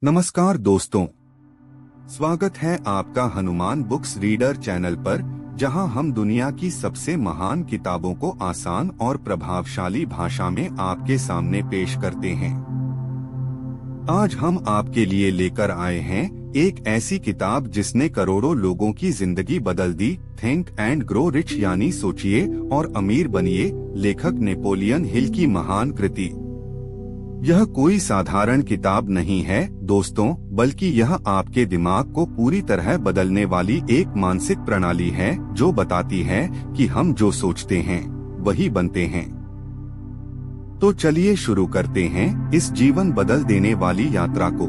नमस्कार दोस्तों, स्वागत है आपका हनुमान बुक्स रीडर चैनल पर, जहां हम दुनिया की सबसे महान किताबों को आसान और प्रभावशाली भाषा में आपके सामने पेश करते हैं। आज हम आपके लिए लेकर आए हैं एक ऐसी किताब जिसने करोड़ों लोगों की जिंदगी बदल दी। थिंक एंड ग्रो रिच यानी सोचिए और अमीर बनिए, लेखक नेपोलियन हिल की महान कृति। यह कोई साधारण किताब नहीं है दोस्तों, बल्कि यह आपके दिमाग को पूरी तरह बदलने वाली एक मानसिक प्रणाली है जो बताती है कि हम जो सोचते हैं वही बनते हैं। तो चलिए शुरू करते हैं इस जीवन बदल देने वाली यात्रा को।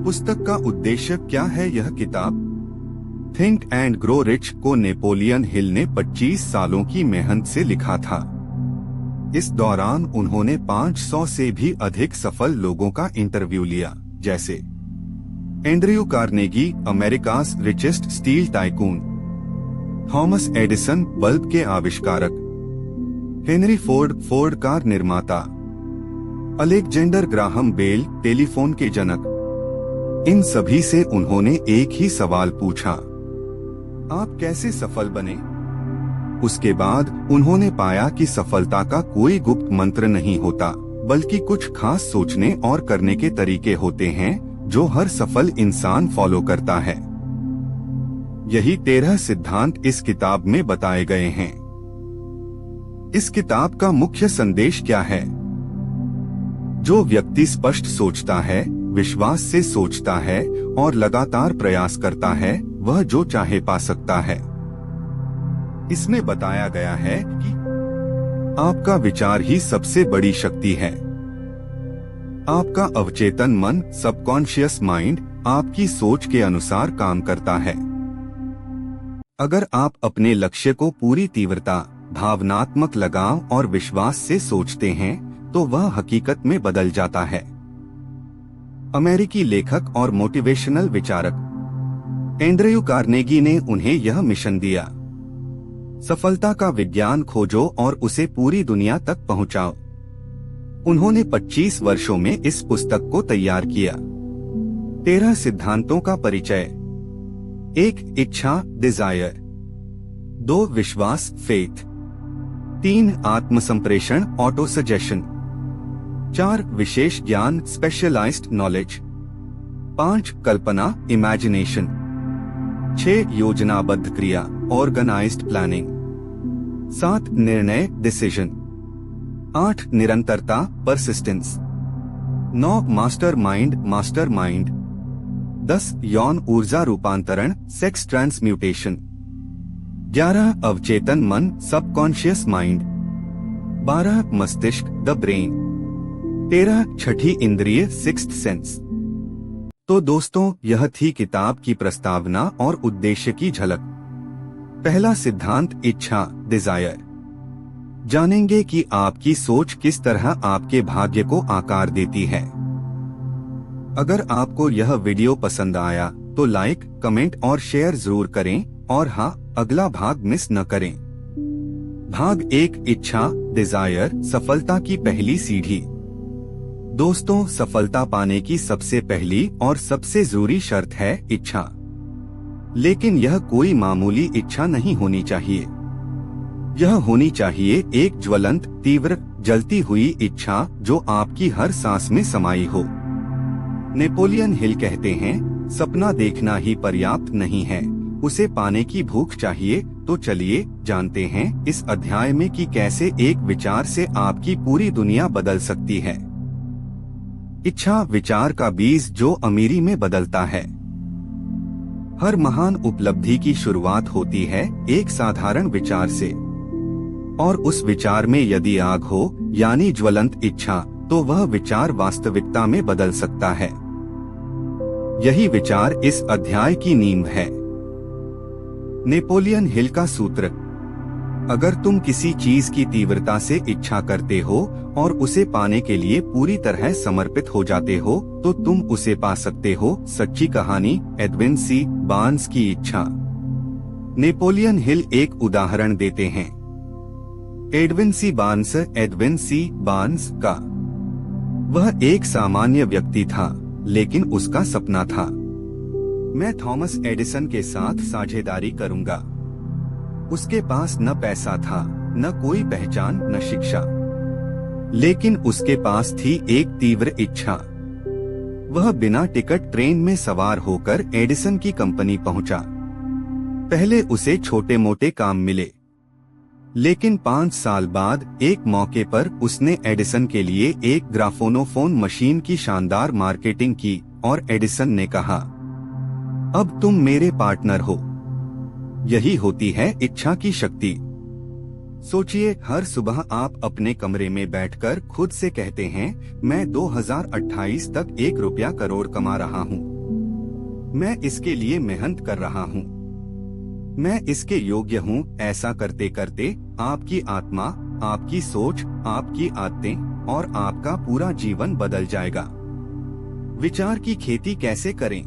पुस्तक का उद्देश्य क्या है? यह किताब थिंक एंड ग्रो रिच को नेपोलियन हिल ने 25 सालों की मेहनत से लिखा था। इस दौरान उन्होंने 500 से भी अधिक सफल लोगों का इंटरव्यू लिया, जैसे Andrew Carnegie, America's richest steel tycoon, Thomas Edison bulb के आविष्कारक, हेनरी फोर्ड कार निर्माता, अलेक्जेंडर ग्राहम बेल टेलीफोन के जनक। इन सभी से उन्होंने एक ही सवाल पूछा, आप कैसे सफल बने? उसके बाद उन्होंने पाया कि सफलता का कोई गुप्त मंत्र नहीं होता, बल्कि कुछ खास सोचने और करने के तरीके होते हैं जो हर सफल इंसान फॉलो करता है। यही 13 सिद्धांत इस किताब में बताए गए हैं। इस किताब का मुख्य संदेश क्या है? जो व्यक्ति स्पष्ट सोचता है, विश्वास से सोचता है और लगातार प्रयास करता है, वह जो चाहे पा सकता है। इसमें बताया गया है कि आपका विचार ही सबसे बड़ी शक्ति है। आपका अवचेतन मन, सबकॉन्शियस माइंड, आपकी सोच के अनुसार काम करता है। अगर आप अपने लक्ष्य को पूरी तीव्रता, भावनात्मक लगाव और विश्वास से सोचते हैं, तो वह हकीकत में बदल जाता है। अमेरिकी लेखक और मोटिवेशनल विचारक एंड्रयू कार्नेगी ने उन्हें यह मिशन दिया, सफलता का विज्ञान खोजो और उसे पूरी दुनिया तक पहुंचाओ। उन्होंने 25 वर्षों में इस पुस्तक को तैयार किया। 13 सिद्धांतों का परिचय। 1 इच्छा डिजायर, 2 विश्वास फेथ, 3 आत्मसंप्रेषण ऑटो सजेशन, 4 विशेष ज्ञान स्पेशलाइज्ड नॉलेज, 5 कल्पना इमेजिनेशन, 6 योजनाबद्ध क्रिया ऑर्गेनाइज्ड प्लानिंग, 7 निर्णय डिसीजन, 8 निरंतरता परसिस्टेंस, 9 मास्टर माइंड, 10 यौन ऊर्जा रूपांतरण सेक्स ट्रांसम्यूटेशन, 11 अवचेतन मन सबकॉन्शियस माइंड, 12 मस्तिष्क द ब्रेन, 13 छठी इंद्रिय सिक्स्थ सेंस। तो दोस्तों, यह थी किताब की प्रस्तावना और उद्देश्य की झलक। पहला सिद्धांत इच्छा डिजायर। जानेंगे कि आपकी सोच किस तरह आपके भाग्य को आकार देती है। अगर आपको यह वीडियो पसंद आया तो लाइक, कमेंट और शेयर जरूर करें, और हाँ, अगला भाग मिस न करें। भाग 1 इच्छा डिजायर, सफलता की पहली सीढ़ी। दोस्तों, सफलता पाने की सबसे पहली और सबसे जरूरी शर्त है इच्छा। लेकिन यह कोई मामूली इच्छा नहीं होनी चाहिए। यह होनी चाहिए एक ज्वलंत, तीव्र, जलती हुई इच्छा जो आपकी हर सांस में समाई हो। नेपोलियन हिल कहते हैं, सपना देखना ही पर्याप्त नहीं है, उसे पाने की भूख चाहिए। तो चलिए जानते हैं इस अध्याय में कि कैसे एक विचार से आपकी पूरी दुनिया बदल सकती है। इच्छा विचार का बीज जो अमीरी में बदलता है। हर महान उपलब्धि की शुरुआत होती है एक साधारण विचार से, और उस विचार में यदि आग हो यानी ज्वलंत इच्छा, तो वह विचार वास्तविकता में बदल सकता है। यही विचार इस अध्याय की नींव है। नेपोलियन हिल का सूत्र। अगर तुम किसी चीज की तीव्रता से इच्छा करते हो और उसे पाने के लिए पूरी तरह समर्पित हो जाते हो, तो तुम उसे पा सकते हो। सच्ची कहानी एडविन सी बार्न्स की इच्छा। नेपोलियन हिल एक उदाहरण देते हैं। एडविन सी बार्न्स का वह एक सामान्य व्यक्ति था लेकिन उसका सपना था। मैं थॉमस एडिसन के साथ साझेदारी करूंगा। उसके पास न पैसा था, न कोई पहचान, न शिक्षा, लेकिन उसके पास थी एक तीव्र इच्छा। वह बिना टिकट ट्रेन में सवार होकर एडिसन की कंपनी पहुंचा। पहले उसे छोटे मोटे काम मिले, लेकिन 5 साल बाद एक मौके पर उसने एडिसन के लिए एक ग्राफोनोफोन मशीन की शानदार मार्केटिंग की और एडिसन ने कहा, अब तुम मेरे पार्टनर हो। यही होती है इच्छा की शक्ति। सोचिए, हर सुबह आप अपने कमरे में बैठकर खुद से कहते हैं, मैं 2028 तक 1 रुपया करोड़ कमा रहा हूँ। मैं इसके लिए मेहनत कर रहा हूँ। मैं इसके योग्य हूँ। ऐसा करते करते आपकी आत्मा, आपकी सोच, आपकी आदतें और आपका पूरा जीवन बदल जाएगा। विचार की खेती कैसे करें?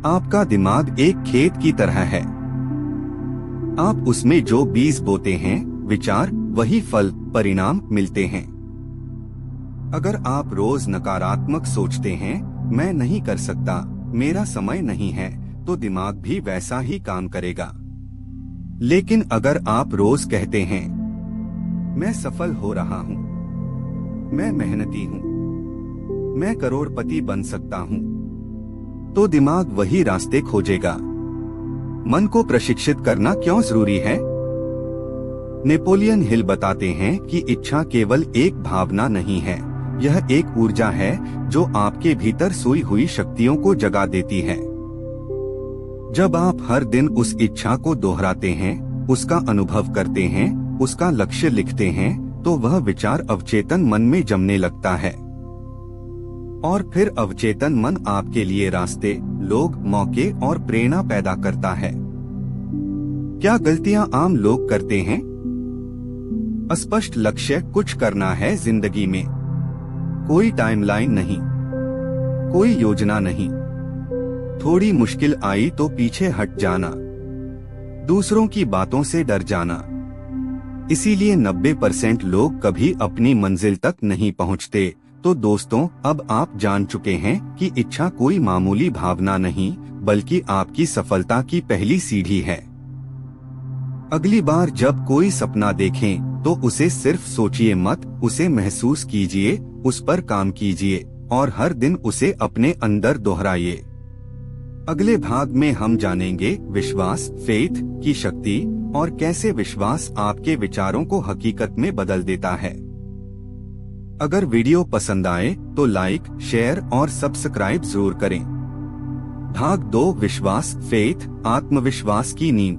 आपका दिमाग एक खेत की तरह है। आप उसमें जो बीज बोते हैं, विचार, वही फल, परिणाम मिलते हैं। अगर आप रोज नकारात्मक सोचते हैं, मैं नहीं कर सकता, मेरा समय नहीं है, तो दिमाग भी वैसा ही काम करेगा। लेकिन अगर आप रोज कहते हैं, मैं सफल हो रहा हूँ, मैं मेहनती हूँ, मैं करोड़पति बन सकता हूँ, तो दिमाग वही रास्ते खोजेगा। मन को प्रशिक्षित करना क्यों जरूरी है? नेपोलियन हिल बताते हैं कि इच्छा केवल एक भावना नहीं है, यह एक ऊर्जा है जो आपके भीतर सोई हुई शक्तियों को जगा देती है। जब आप हर दिन उस इच्छा को दोहराते हैं, उसका अनुभव करते हैं, उसका लक्ष्य लिखते हैं, तो वह विचार अवचेतन मन में जमने लगता है। और फिर अवचेतन मन आपके लिए रास्ते, लोग, मौके और प्रेरणा पैदा करता है। क्या गलतियां आम लोग करते हैं? अस्पष्ट लक्ष्य, कुछ करना है जिंदगी में, कोई टाइमलाइन नहीं, कोई योजना नहीं। थोड़ी मुश्किल आई तो पीछे हट जाना, दूसरों की बातों से डर जाना। इसीलिए 90% लोग कभी अपनी मंजिल तक नहीं पहुंचते। तो दोस्तों, अब आप जान चुके हैं कि इच्छा कोई मामूली भावना नहीं, बल्कि आपकी सफलता की पहली सीढ़ी है। अगली बार जब कोई सपना देखें, तो उसे सिर्फ सोचिए मत, उसे महसूस कीजिए, उस पर काम कीजिए और हर दिन उसे अपने अंदर दोहराइए। अगले भाग में हम जानेंगे विश्वास, फेथ की शक्ति और कैसे विश्वास आपके विचारों को हकीकत में बदल देता है। अगर वीडियो पसंद आए तो लाइक, शेयर और सब्सक्राइब जरूर करें। भाग 2, विश्वास, फेथ, आत्मविश्वास की नींव।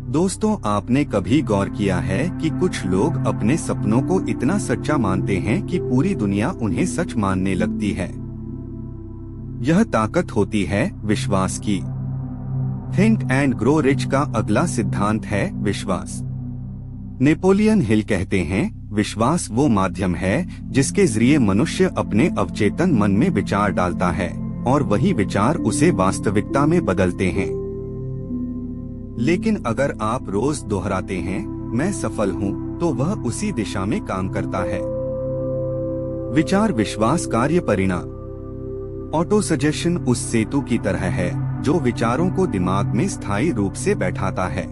दोस्तों, आपने कभी गौर किया है कि कुछ लोग अपने सपनों को इतना सच्चा मानते हैं कि पूरी दुनिया उन्हें सच मानने लगती है। यह ताकत होती है विश्वास की। थिंक एंड ग्रो रिच का अगला सिद्धांत है विश्वास। नेपोलियन हिल कहते हैं, विश्वास वो माध्यम है जिसके जरिए मनुष्य अपने अवचेतन मन में विचार डालता है और वही विचार उसे वास्तविकता में बदलते हैं। लेकिन अगर आप रोज दोहराते हैं, मैं सफल हूँ, तो वह उसी दिशा में काम करता है। विचार, विश्वास, कार्य, परिणाम। ऑटो सजेशन उस सेतु की तरह है जो विचारों को दिमाग में स्थायी रूप से बैठाता है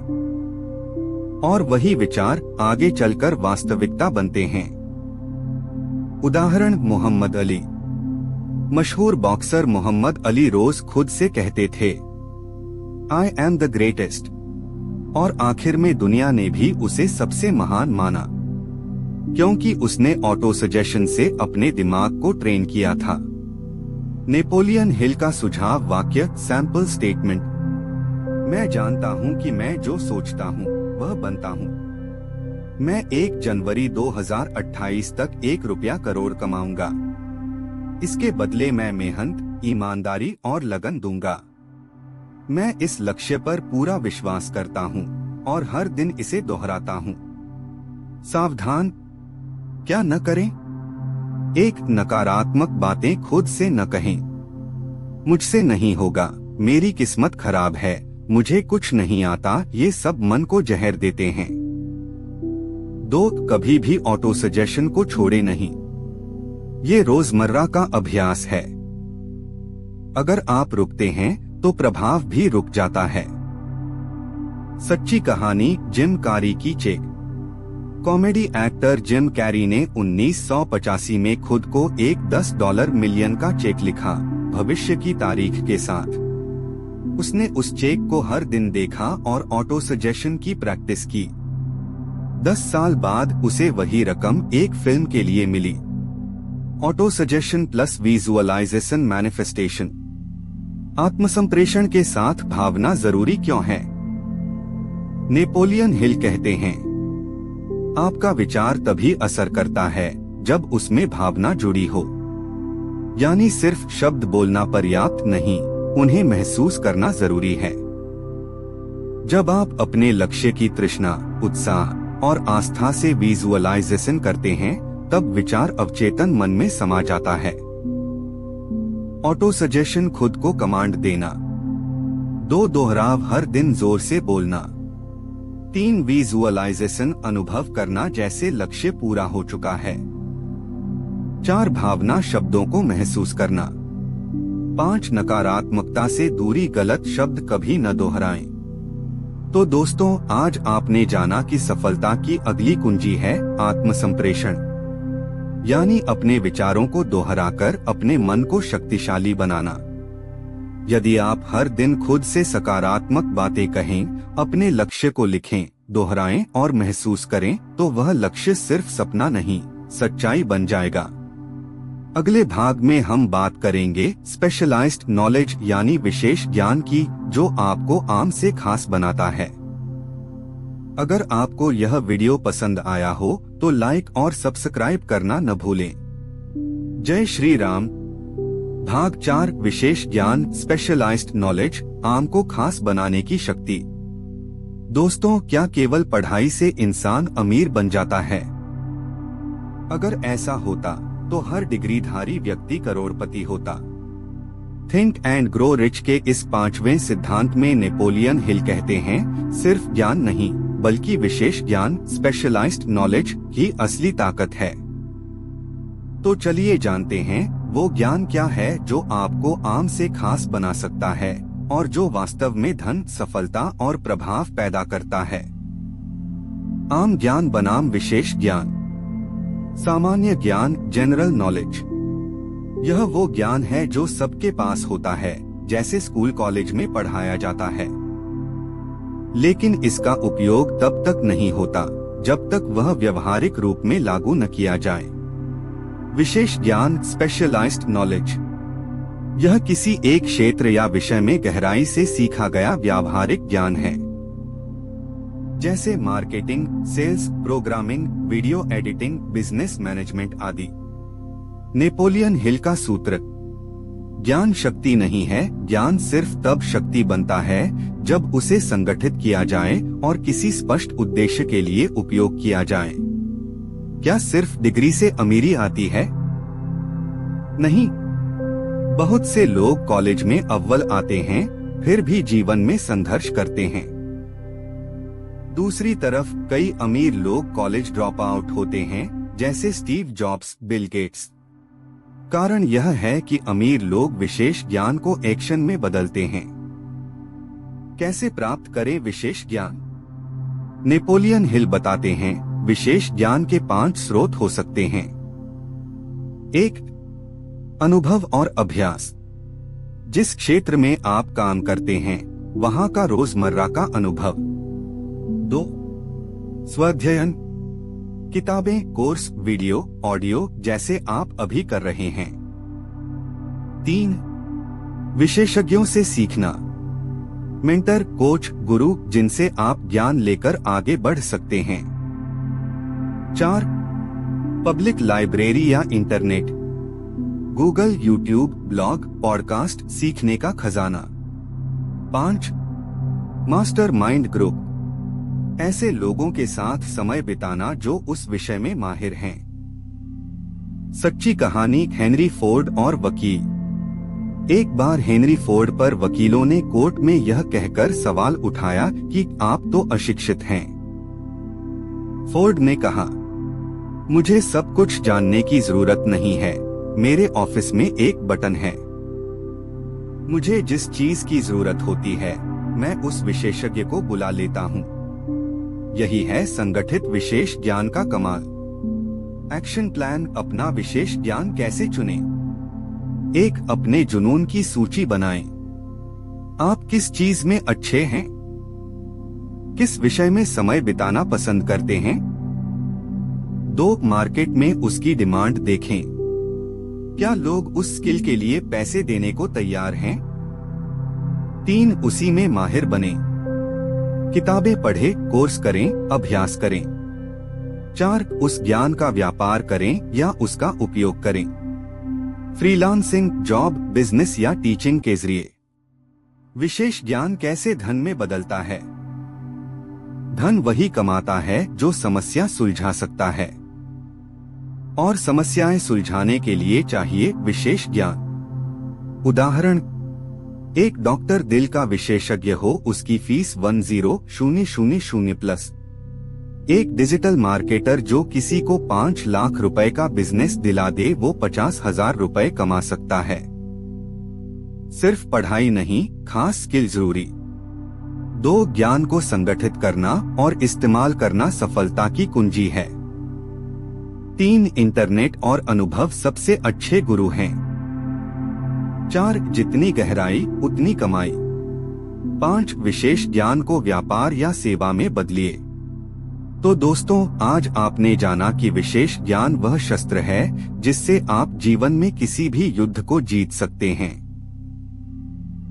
और वही विचार आगे चलकर वास्तविकता बनते हैं। उदाहरण, मोहम्मद अली। मशहूर बॉक्सर मोहम्मद अली रोज खुद से कहते थे, आई एम द ग्रेटेस्ट, और आखिर में दुनिया ने भी उसे सबसे महान माना, क्योंकि उसने ऑटो सजेशन से अपने दिमाग को ट्रेन किया था। नेपोलियन हिल का सुझाव वाक्य, सैंपल स्टेटमेंट। मैं जानता हूं कि मैं जो सोचता हूं वह बनता हूँ। मैं 1 जनवरी 2028 तक 1 रुपया करोड़ कमाऊंगा। इसके बदले मैं मेहनत, ईमानदारी और लगन दूंगा। मैं इस लक्ष्य पर पूरा विश्वास करता हूँ और हर दिन इसे दोहराता हूँ। सावधान, क्या न करें? एक, नकारात्मक बातें खुद से न कहें। मुझसे नहीं होगा, मेरी किस्मत खराब है, मुझे कुछ नहीं आता, ये सब मन को जहर देते हैं। 2, कभी भी ऑटो सजेशन को छोड़े नहीं। ये रोजमर्रा का अभ्यास है। अगर आप रुकते हैं तो प्रभाव भी रुक जाता है। सच्ची कहानी जिम कैरी की cheque. Comedy actor Jim Carrey ने 1985 में खुद को एक $10 मिलियन का चेक लिखा, भविष्य की तारीख के साथ। उसने उस चेक को हर दिन देखा और ऑटो सजेशन की प्रैक्टिस की। 10 साल बाद उसे वही रकम एक फिल्म के लिए मिली। Auto suggestion plus visualisation manifestation. आत्मसंप्रेषण के साथ भावना जरूरी क्यों है? नेपोलियन हिल कहते हैं, आपका विचार तभी असर करता है जब उसमें भावना जुड़ी हो। यानी सिर्फ शब्द बोलना पर्याप्त नहीं, उन्हें महसूस करना जरूरी है। जब आप अपने लक्ष्य की तृष्णा, उत्साह और आस्था से विजुअलाइजेशन करते हैं, तब विचार अवचेतन मन में समा जाता है। ऑटो सजेशन खुद को कमांड देना। 2 दोहराव हर दिन जोर से बोलना। 3 विजुअलाइजेशन अनुभव करना जैसे लक्ष्य पूरा हो चुका है। 4 भावना शब्दों को महसूस करना। 5 नकारात्मकता से दूरी, गलत शब्द कभी न दोहराएं। तो दोस्तों, आज आपने जाना कि सफलता की अगली कुंजी है आत्मसंप्रेषण, यानी अपने विचारों को दोहराकर अपने मन को शक्तिशाली बनाना। यदि आप हर दिन खुद से सकारात्मक बातें कहें, अपने लक्ष्य को लिखें, दोहराएं और महसूस करें, तो वह लक्ष्य सिर्फ सपना नहीं, सच्चाई बन जाएगा। अगले भाग में हम बात करेंगे स्पेशलाइज्ड नॉलेज यानी विशेष ज्ञान की, जो आपको आम से खास बनाता है। अगर आपको यह वीडियो पसंद आया हो तो लाइक और सब्सक्राइब करना न भूलें। जय श्री राम। भाग 4 विशेष ज्ञान स्पेशलाइज्ड नॉलेज, आम को खास बनाने की शक्ति। दोस्तों, क्या केवल पढ़ाई से इंसान अमीर बन जाता है? अगर ऐसा होता तो हर डिग्रीधारी व्यक्ति करोड़पति होता। थिंक एंड ग्रो रिच के इस 5वें सिद्धांत में नेपोलियन हिल कहते हैं, सिर्फ ज्ञान नहीं बल्कि विशेष ज्ञान, स्पेशलाइज्ड नॉलेज ही असली ताकत है। तो चलिए जानते हैं वो ज्ञान क्या है जो आपको आम से खास बना सकता है और जो वास्तव में धन, सफलता और प्रभाव पैदा करता है। आम ज्ञान बनाम विशेष ज्ञान। सामान्य ज्ञान, जनरल नॉलेज। यह वो ज्ञान है जो सबके पास होता है, जैसे स्कूल कॉलेज में पढ़ाया जाता है। लेकिन इसका उपयोग तब तक नहीं होता जब तक वह व्यवहारिक रूप में लागू न किया जाए। विशेष ज्ञान, स्पेशलाइज्ड नॉलेज। यह किसी एक क्षेत्र या विषय में गहराई से सीखा गया व्यावहारिक ज्ञान है, जैसे marketing, sales, programming, video editing, business management आदि। नेपोलियन हिल का सूत्र, ज्ञान शक्ति नहीं है, ज्ञान सिर्फ तब शक्ति बनता है जब उसे संगठित किया जाए और किसी स्पष्ट उद्देश्य के लिए उपयोग किया जाए। क्या सिर्फ डिग्री से अमीरी आती है? नहीं। बहुत से लोग कॉलेज में अव्वल आते हैं, फिर भी जीवन में संघर्ष करते हैं। दूसरी तरफ कई अमीर लोग कॉलेज ड्रॉप आउट होते हैं, जैसे स्टीव जॉब्स, बिल गेट्स। कारण यह है कि अमीर लोग विशेष ज्ञान को एक्शन में बदलते हैं। कैसे प्राप्त करें विशेष ज्ञान? नेपोलियन हिल बताते हैं, विशेष ज्ञान के 5 स्रोत हो सकते हैं। 1. अनुभव और अभ्यास। जिस क्षेत्र में आप काम करते हैं, वहां का रोजमर्रा का अनुभव। 2. स्वाध्ययन। किताबें, कोर्स, वीडियो, ऑडियो जैसे आप अभी कर रहे हैं। 3. विशेषज्ञों से सीखना। मेंटर, कोच, गुरु जिनसे आप ज्ञान लेकर आगे बढ़ सकते हैं। 4. पब्लिक लाइब्रेरी या internet. Google, YouTube, blog, podcast सीखने का खजाना। 5. Master mind group. ऐसे लोगों के साथ समय बिताना जो उस विषय में माहिर हैं। सच्ची कहानी, हेनरी फोर्ड और वकील। एक बार हेनरी फोर्ड पर वकीलों ने कोर्ट में यह कहकर सवाल उठाया कि आप तो अशिक्षित हैं। फोर्ड ने कहा, मुझे सब कुछ जानने की जरूरत नहीं है, मेरे ऑफिस में एक बटन है। मुझे जिस चीज की जरूरत होती है मैं उस विशेषज्ञ को बुला लेता हूँ। यही है संगठित विशेष ज्ञान का कमाल। Action plan. अपना विशेष ज्ञान कैसे चुनें? एक, अपने जुनून की सूची बनाएं। आप किस चीज में अच्छे हैं? किस विषय में समय बिताना पसंद करते हैं? 2, मार्केट में उसकी डिमांड देखें। क्या लोग उस स्किल के लिए पैसे देने को तैयार हैं? 3, उसी में माहिर बने। किताबें पढ़ें, कोर्स करें, अभ्यास करें। 4, उस ज्ञान का व्यापार करें या उसका उपयोग करें। फ्रीलांसिंग, जॉब, बिजनेस या टीचिंग के जरिए। विशेष ज्ञान कैसे धन में बदलता है? धन वही कमाता है जो समस्या सुलझा सकता है, और समस्याएं सुलझाने के लिए चाहिए विशेष ज्ञान। उदाहरण, एक डॉक्टर दिल का विशेषज्ञ हो, उसकी फीस 10,000+। एक डिजिटल मार्केटर जो किसी को 5 लाख रुपए का बिजनेस दिला दे, वो 50,000 रुपए कमा सकता है। सिर्फ पढ़ाई नहीं, खास स्किल जरूरी। 2, ज्ञान को संगठित करना और इस्तेमाल करना सफलता की कुंजी है। 3, इंटरनेट और अनुभव सबसे अच्छे गुरु हैं। 4, जितनी गहराई उतनी कमाई। 5, विशेष ज्ञान को व्यापार या सेवा में बदलिए। तो दोस्तों, आज आपने जाना कि विशेष ज्ञान वह शस्त्र है जिससे आप जीवन में किसी भी युद्ध को जीत सकते हैं।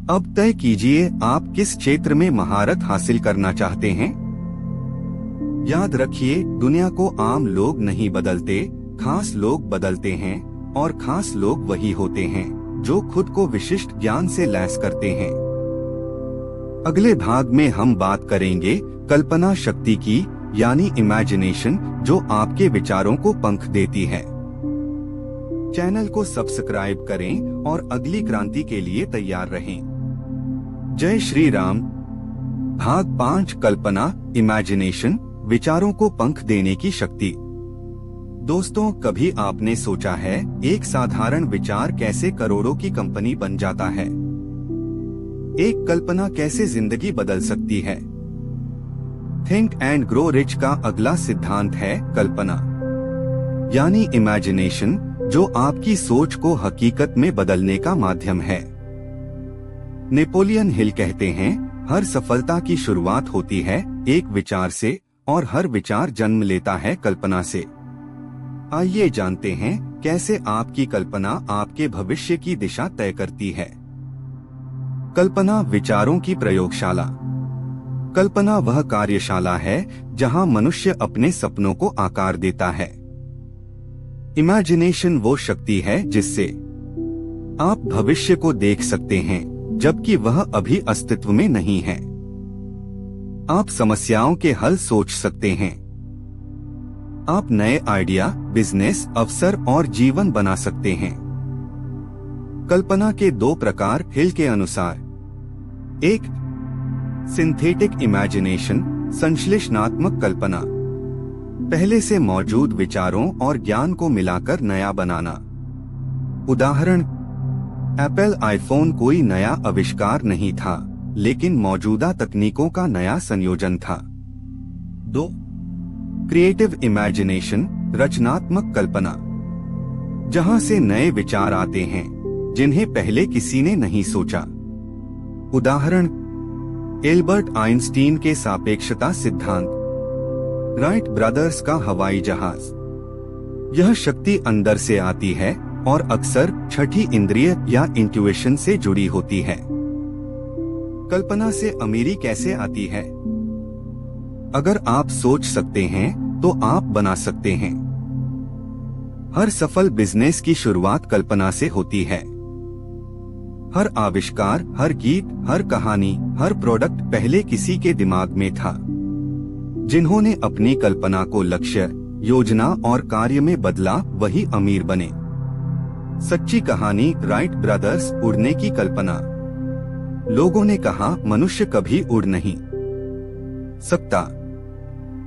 अब तय कीजिए आप किस क्षेत्र में महारत हासिल करना चाहते हैं। याद रखिए, दुनिया को आम लोग नहीं बदलते, खास लोग बदलते हैं, और खास लोग वही होते हैं जो खुद को विशिष्ट ज्ञान से लैस करते हैं। अगले भाग में हम बात करेंगे कल्पना शक्ति की, यानी इमेजिनेशन, जो आपके विचारों को पंख देती है। चैनल को सब्सक्राइब करें और अगली क्रांति के लिए तैयार रहें। जय श्री राम। भाग 5, कल्पना, इमेजिनेशन, विचारों को पंख देने की शक्ति। दोस्तों, कभी आपने सोचा है एक साधारण विचार कैसे करोड़ों की कंपनी बन जाता है? एक कल्पना कैसे जिंदगी बदल सकती है? थिंक एंड ग्रो रिच का अगला सिद्धांत है कल्पना, यानी इमेजिनेशन, जो आपकी सोच को हकीकत में बदलने का माध्यम है। नेपोलियन हिल कहते हैं, हर सफलता की शुरुआत होती है एक विचार से, और हर विचार जन्म लेता है कल्पना से। आइए जानते हैं कैसे आपकी कल्पना आपके भविष्य की दिशा तय करती है। कल्पना विचारों की प्रयोगशाला। कल्पना वह कार्यशाला है जहां मनुष्य अपने सपनों को आकार देता है। इमेजिनेशन वो शक्ति है जिससे आप भविष्य को देख सकते हैं जबकि वह अभी अस्तित्व में नहीं है। आप समस्याओं के हल सोच सकते हैं। आप नए आइडिया, बिजनेस, अवसर और जीवन बना सकते हैं। कल्पना के 2 प्रकार हिल के अनुसार। 1, सिंथेटिक इमेजिनेशन, संश्लेषणात्मक कल्पना, पहले से मौजूद विचारों और ज्ञान को मिलाकर नया बनाना। उदाहरण, एप्पल आईफोन कोई नया आविष्कार नहीं था, लेकिन मौजूदा तकनीकों का नया संयोजन था। 2, क्रिएटिव इमेजिनेशन, रचनात्मक कल्पना, जहां से नए विचार आते हैं जिन्हें पहले किसी ने नहीं सोचा। उदाहरण, एल्बर्ट आइंस्टीन के सापेक्षता सिद्धांत, राइट ब्रदर्स का हवाई जहाज। यह शक्ति अंदर से आती है और अक्सर छठी इंद्रिय या इंट्यूइशन से जुड़ी होती है। कल्पना से अमीरी कैसे आती है? अगर आप सोच सकते हैं तो आप बना सकते हैं। हर सफल बिजनेस की शुरुआत कल्पना से होती है। हर आविष्कार, हर गीत, हर कहानी, हर प्रोडक्ट पहले किसी के दिमाग में था। जिन्होंने अपनी कल्पना को लक्ष्य, योजना और कार्य में बदला, वही अमीर बने। सच्ची कहानी, राइट ब्रदर्स, उड़ने की कल्पना। लोगों ने कहा मनुष्य कभी उड़ नहीं सकता,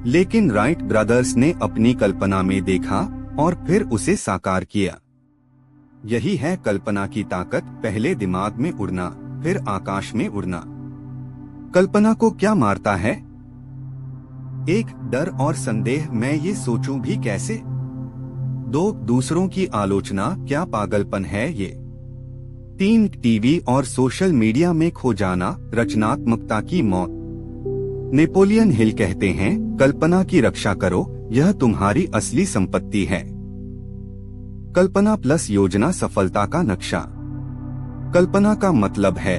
लेकिन राइट ब्रदर्स ने अपनी कल्पना में देखा और फिर उसे साकार किया। यही है कल्पना की ताकत, पहले दिमाग में उड़ना, फिर आकाश में उड़ना। कल्पना को क्या मारता है? एक, डर और संदेह, मैं ये सोचूं भी कैसे। दो, दूसरों की आलोचना, क्या पागलपन है ये। तीन, टीवी और सोशल मीडिया में खो जाना, रचनात्मकता की मौत। नेपोलियन हिल कहते हैं, कल्पना की रक्षा करो, यह तुम्हारी असली संपत्ति है। कल्पना प्लस योजना सफलता का नक्शा। कल्पना का मतलब है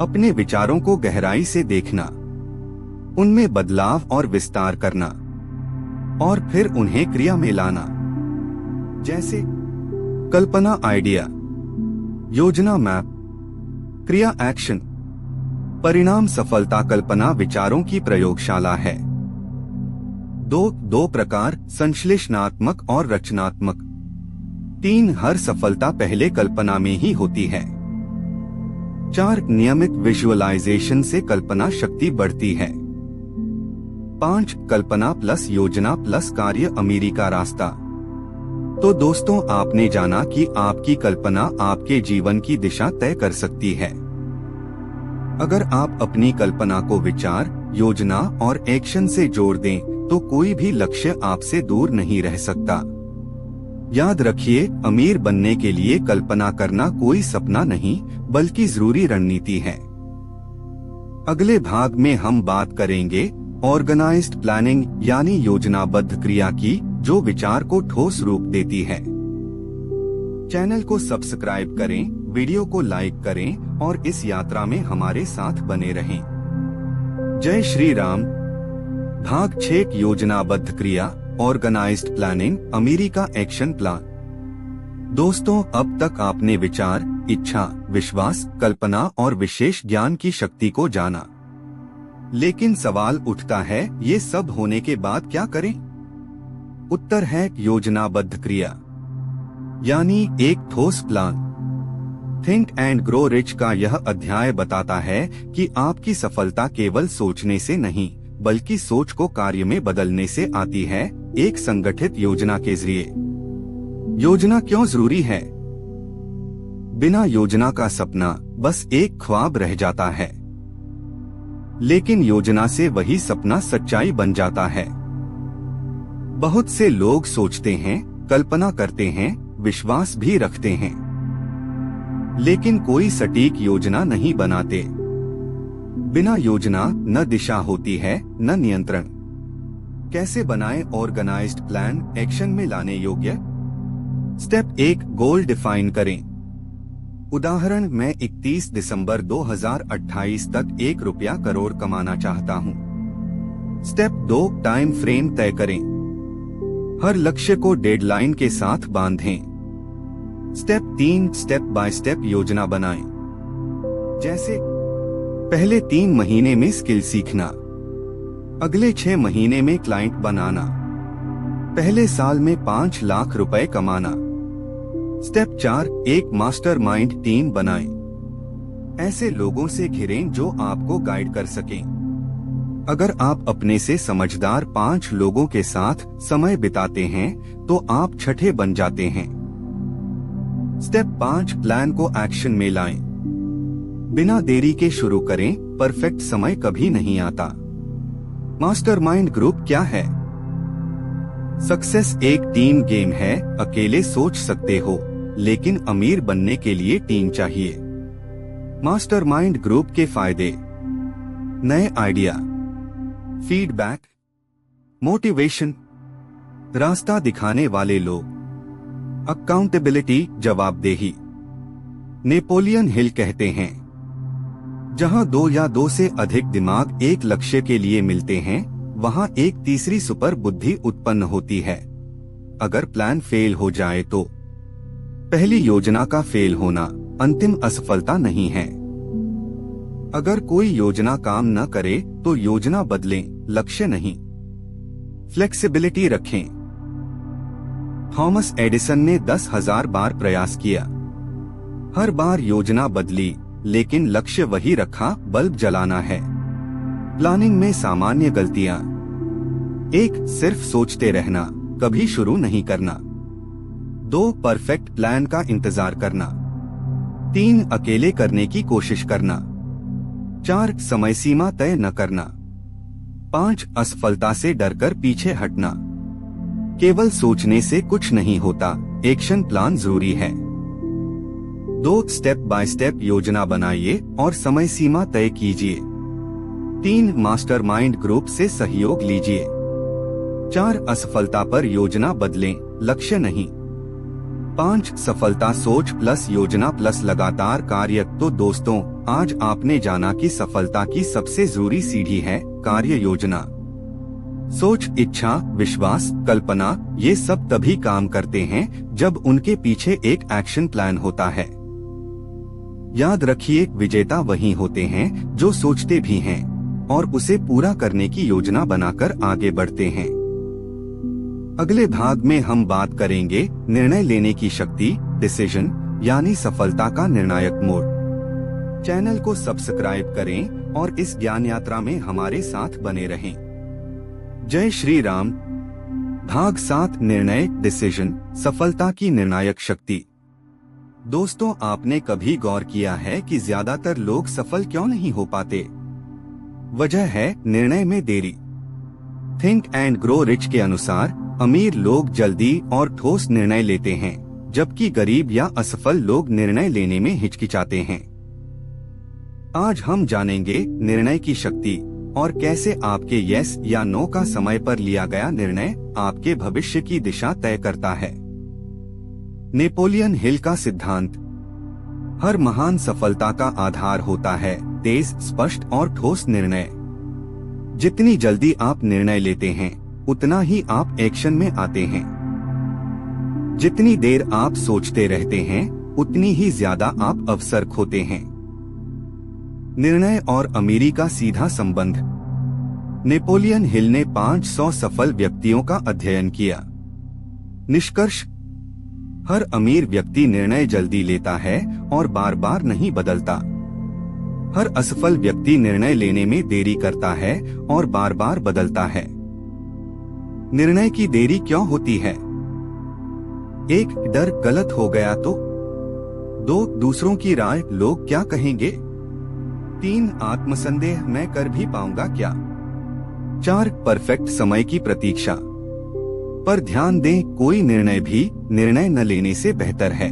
अपने विचारों को गहराई से देखना, उनमें बदलाव और विस्तार करना, और फिर उन्हें क्रिया में लाना। जैसे कल्पना आइडिया, योजना मैप, क्रिया एक्शन, परिणाम सफलता। कल्पना विचारों की प्रयोगशाला है। दो प्रकार, संश्लेषणात्मक और रचनात्मक। तीन, हर सफलता पहले कल्पना में ही होती है। चार, नियमित विजुअलाइजेशन से कल्पना शक्ति बढ़ती है। पांच, कल्पना प्लस योजना प्लस कार्य अमीरी का रास्ता। तो दोस्तों, आपने जाना कि आपकी कल्पना आपके जीवन की दिशा तय कर सकती है। अगर आप अपनी कल्पना को विचार, योजना और एक्शन से जोड़ दें, तो कोई भी लक्ष्य आपसे दूर नहीं रह सकता। याद रखिए, अमीर बनने के लिए कल्पना करना कोई सपना नहीं, बल्कि जरूरी रणनीति है। अगले भाग में हम बात करेंगे ऑर्गेनाइज्ड प्लानिंग यानी योजनाबद्ध क्रिया की, जो विचार को ठोस रूप देती है। चैनल को सब्सक्राइब करें, वीडियो को लाइक करें और इस यात्रा में हमारे साथ बने रहें। जय श्री राम। भाग 6, योजनाबद्ध क्रिया, ऑर्गेनाइज्ड प्लानिंग, अमीरी का एक्शन प्लान। दोस्तों, अब तक आपने विचार, इच्छा, विश्वास, कल्पना और विशेष ज्ञान की शक्ति को जाना। लेकिन सवाल उठता है, ये सब होने के बाद क्या करें? उत्तर है योजनाबद्ध क्रिया, यानी एक ठोस plan. Think and grow rich का यह अध्याय बताता है कि आपकी सफलता केवल सोचने से नहीं, बल्कि सोच को कार्य में बदलने से आती है, एक संगठित योजना के जरिए। योजना क्यों जरूरी है? बिना योजना का सपना बस एक ख्वाब रह जाता है, लेकिन योजना से वही सपना सच्चाई बन जाता है। बहुत से लोग सोचते हैं, कल्पना करते हैं, विश्वास भी रखते हैं, लेकिन कोई सटीक योजना नहीं बनाते। बिना योजना न दिशा होती है, न नियंत्रण। कैसे बनाएं ऑर्गेनाइज्ड प्लान, एक्शन में लाने योग्य? स्टेप 1, गोल डिफाइन करें। उदाहरण, मैं 31 दिसंबर 2028 तक 1 रुपया करोड़ कमाना चाहता हूँ। स्टेप 2, टाइम फ्रेम तय करें। हर लक्ष्य को डेडलाइन के साथ बांधें। स्टेप 3, स्टेप बाय स्टेप योजना बनाएं। जैसे पहले 3 महीने में स्किल सीखना, अगले 6 महीने में क्लाइंट बनाना, पहले साल में 5 लाख रुपए कमाना। स्टेप 4, एक मास्टरमाइंड टीम बनाएं। ऐसे लोगों से घिरें जो आपको गाइड कर सकें। अगर आप अपने से समझदार 5 लोगों के साथ समय बिताते हैं, तो आप छठे बन जाते हैं। स्टेप 5, प्लान को एक्शन में लाएं। बिना देरी के शुरू करें, परफेक्ट समय कभी नहीं आता। मास्टरमाइंड ग्रुप क्या है? सक्सेस एक टीम गेम है। अकेले सोच सकते हो, लेकिन अमीर बनने के लिए टीम चाहिए। मास्टरमाइंड ग्रुप के फायदे: नए आइडिया, फीडबैक, मोटिवेशन, रास्ता दिखाने वाले लोग, अकाउंटेबिलिटी, जवाबदेही। नेपोलियन हिल कहते हैं, जहां 2 या 2 से अधिक दिमाग एक लक्ष्य के लिए मिलते हैं, वहां एक तीसरी सुपर बुद्धि उत्पन्न होती है। अगर प्लान फेल हो जाए तो पहली योजना का फेल होना अंतिम असफलता नहीं है। अगर कोई योजना काम न करे तो योजना बदलें, लक्ष्य नहीं। फ्लेक्सिबिलिटी रखें। थॉमस एडिसन ने 10,000 बार प्रयास किया, हर बार योजना बदली, लेकिन लक्ष्य वही रखा, बल्ब जलाना है। प्लानिंग में सामान्य गलतियां: 1, सिर्फ सोचते रहना, कभी शुरू नहीं करना। 2 परफेक्ट प्लान का इंतजार करना। 3 अकेले करने की कोशिश करना। 4 समय सीमा तय न करना। 5 असफलता से डरकर पीछे हटना। केवल सोचने से कुछ नहीं होता, एक्शन प्लान जरूरी है। 2 स्टेप बाय स्टेप योजना बनाइए और समय सीमा तय कीजिए। 3 मास्टरमाइंड ग्रुप से सहयोग लीजिए। 4 असफलता पर योजना बदलें, लक्ष्य नहीं। 5 सफलता सोच प्लस योजना प्लस लगातार कार्य। तो दोस्तों, आज आपने जाना कि सफलता की सबसे जरूरी सीढ़ी है कार्य योजना। सोच, इच्छा, विश्वास, कल्पना, ये सब तभी काम करते हैं जब उनके पीछे एक एक्शन प्लान होता है। याद रखिए, विजेता वही होते हैं जो सोचते भी हैं और उसे पूरा करने की योजना बनाकर आगे बढ़ते हैं। अगले भाग में हम बात करेंगे निर्णय लेने की शक्ति, डिसीजन, यानी सफलता का निर्णायक मोड़। चैनल को सब्सक्राइब करें और इस ज्ञान यात्रा में हमारे साथ बने रहें। जय श्री राम। भाग 7, निर्णय, डिसीजन, सफलता की निर्णायक शक्ति। दोस्तों, आपने कभी गौर किया है कि ज्यादातर लोग सफल क्यों नहीं हो पाते? वजह है निर्णय में देरी। थिंक एंड ग्रो रिच के अनुसार अमीर लोग जल्दी और ठोस निर्णय लेते हैं, जबकि गरीब या असफल लोग निर्णय लेने में हिचकिचाते हैं। आज हम जानेंगे निर्णय की शक्ति और कैसे आपके यस या नो का समय पर लिया गया निर्णय आपके भविष्य की दिशा तय करता है। नेपोलियन हिल का सिद्धांत। हर महान सफलता का आधार होता है तेज, स्पष्ट और ठोस निर्णय। जितनी जल्दी आप निर्णय लेते हैं, उतना ही आप एक्शन में आते हैं। जितनी देर आप सोचते रहते हैं, उतनी ही ज्यादा आप अवसर खोते हैं। निर्णय और अमीरी का सीधा संबंध। नेपोलियन हिल ने 500 सफल व्यक्तियों का अध्ययन किया। निष्कर्ष, हर अमीर व्यक्ति निर्णय जल्दी लेता है और बार बार नहीं बदलता। हर असफल व्यक्ति निर्णय लेने में देरी करता है और बार बार बदलता है। निर्णय की देरी क्यों होती है? 1 डर, गलत हो गया तो। 2 दूसरों की राय, लोग क्या कहेंगे। 3 आत्मसंदेह, मैं कर भी पाऊंगा क्या। 4 परफेक्ट समय की प्रतीक्षा। पर ध्यान दें, कोई निर्णय भी निर्णय न लेने से बेहतर है।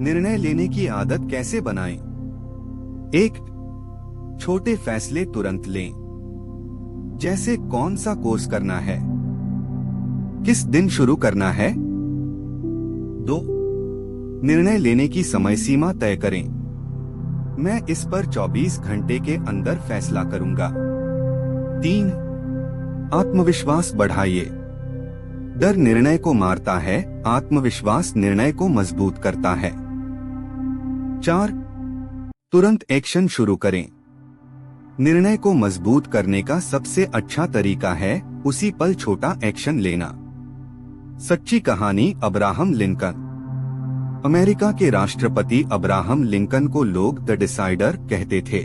निर्णय लेने की आदत कैसे बनाएं? 1 छोटे फैसले तुरंत लें, जैसे कौन सा कोर्स करना है, किस दिन शुरू करना है। 2 निर्णय लेने की समय सीमा तय करें, मैं इस पर 24 घंटे के अंदर फैसला करूंगा। 3 आत्मविश्वास बढ़ाइए, डर निर्णय को मारता है, आत्मविश्वास निर्णय को मजबूत करता है। 4 तुरंत एक्शन शुरू करें, निर्णय को मजबूत करने का सबसे अच्छा तरीका है उसी पल छोटा एक्शन लेना। सच्ची कहानी, अब्राहम लिंकन। अमेरिका के राष्ट्रपति अब्राहम लिंकन को लोग द डिसाइडर कहते थे।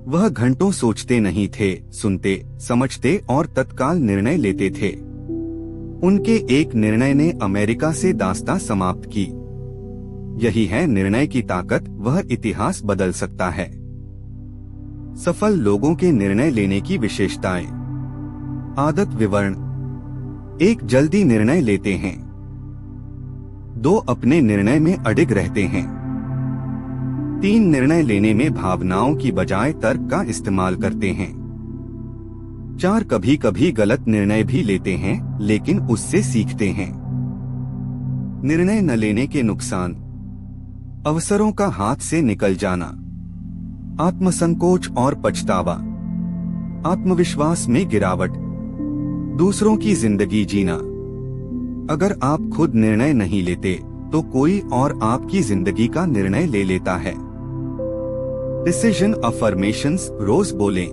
वह घंटों सोचते नहीं थे, सुनते, समझते और तत्काल निर्णय लेते थे। उनके एक निर्णय ने अमेरिका से दास्तां समाप्त की। यही है निर्णय की ताकत, वह इतिहास बदल सकता है। सफल लोगों के निर्णय लेने की विशेषताएं। आदत विवरण। 1 जल्दी निर्णय लेते हैं। 2 अपने निर्णय में अडिग रहते हैं। 3 निर्णय लेने में भावनाओं की बजाय तर्क का इस्तेमाल करते हैं। 4 कभी कभी गलत निर्णय भी लेते हैं, लेकिन उससे सीखते हैं। निर्णय न लेने के नुकसान। अवसरों का हाथ से निकल जाना, आत्मसंकोच और पछतावा, आत्मविश्वास में गिरावट, दूसरों की जिंदगी जीना। अगर आप खुद निर्णय नहीं लेते, तो कोई और आपकी जिंदगी का निर्णय ले लेता है। डिसीजन अफर्मेशंस, रोज बोलें,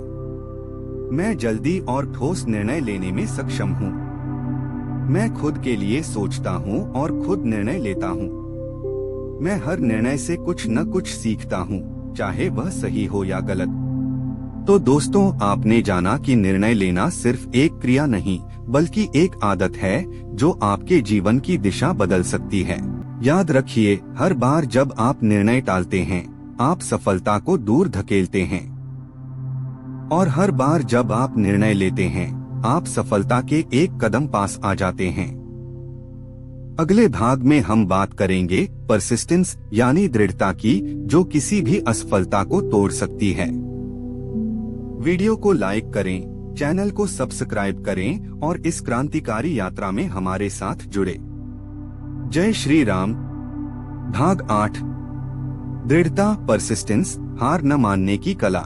मैं जल्दी और ठोस निर्णय लेने में सक्षम हूँ। मैं खुद के लिए सोचता हूँ और खुद निर्णय लेता हूँ। मैं हर निर्णय से कुछ न कुछ सीखता हूँ, चाहे वह सही हो या गलत। तो दोस्तों, आपने जाना कि निर्णय लेना सिर्फ एक क्रिया नहीं बल्कि एक आदत है जो आपके जीवन की दिशा बदल सकती है। याद रखिए, हर बार जब आप निर्णय टालते हैं, आप सफलता को दूर धकेलते हैं, और हर बार जब आप निर्णय लेते हैं, आप सफलता के एक कदम पास आ जाते हैं। अगले भाग में हम बात करेंगे परसिस्टेंस यानी दृढ़ता की, जो किसी भी असफलता को तोड़ सकती है। वीडियो को लाइक करें, चैनल को सब्सक्राइब करें और इस क्रांतिकारी यात्रा में हमारे साथ जुड़े। जय श्री राम। भाग 8, दृढ़ता, परसिस्टेंस, हार न मानने की कला।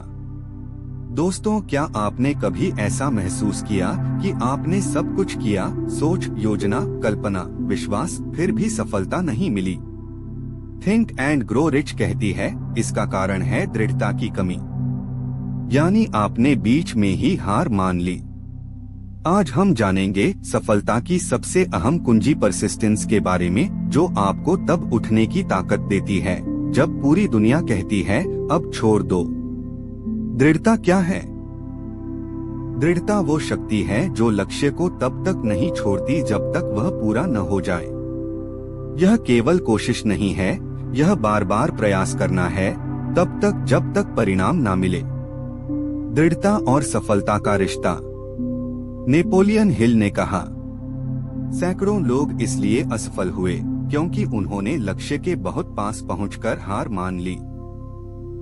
दोस्तों, क्या आपने कभी ऐसा महसूस किया कि आपने सब कुछ किया, सोच, योजना, कल्पना, विश्वास, फिर भी सफलता नहीं मिली? थिंक एंड ग्रो रिच कहती है, इसका कारण है दृढ़ता की कमी, यानी आपने बीच में ही हार मान ली। आज हम जानेंगे सफलता की सबसे अहम कुंजी परसिस्टेंस के बारे में, जो आपको तब उठने की ताकत देती है जब पूरी दुनिया कहती है अब छोड़ दो। दृढ़ता क्या है? दृढ़ता वो शक्ति है जो लक्ष्य को तब तक नहीं छोड़ती जब तक वह पूरा न हो जाए। यह केवल कोशिश नहीं है, यह बार बार प्रयास करना है, तब तक जब तक परिणाम ना मिले। दृढ़ता और सफलता का रिश्ता। नेपोलियन हिल ने कहा, सैकड़ों लोग इसलिए असफल हुए क्योंकि उन्होंने लक्ष्य के बहुत पास पहुंचकर हार मान ली।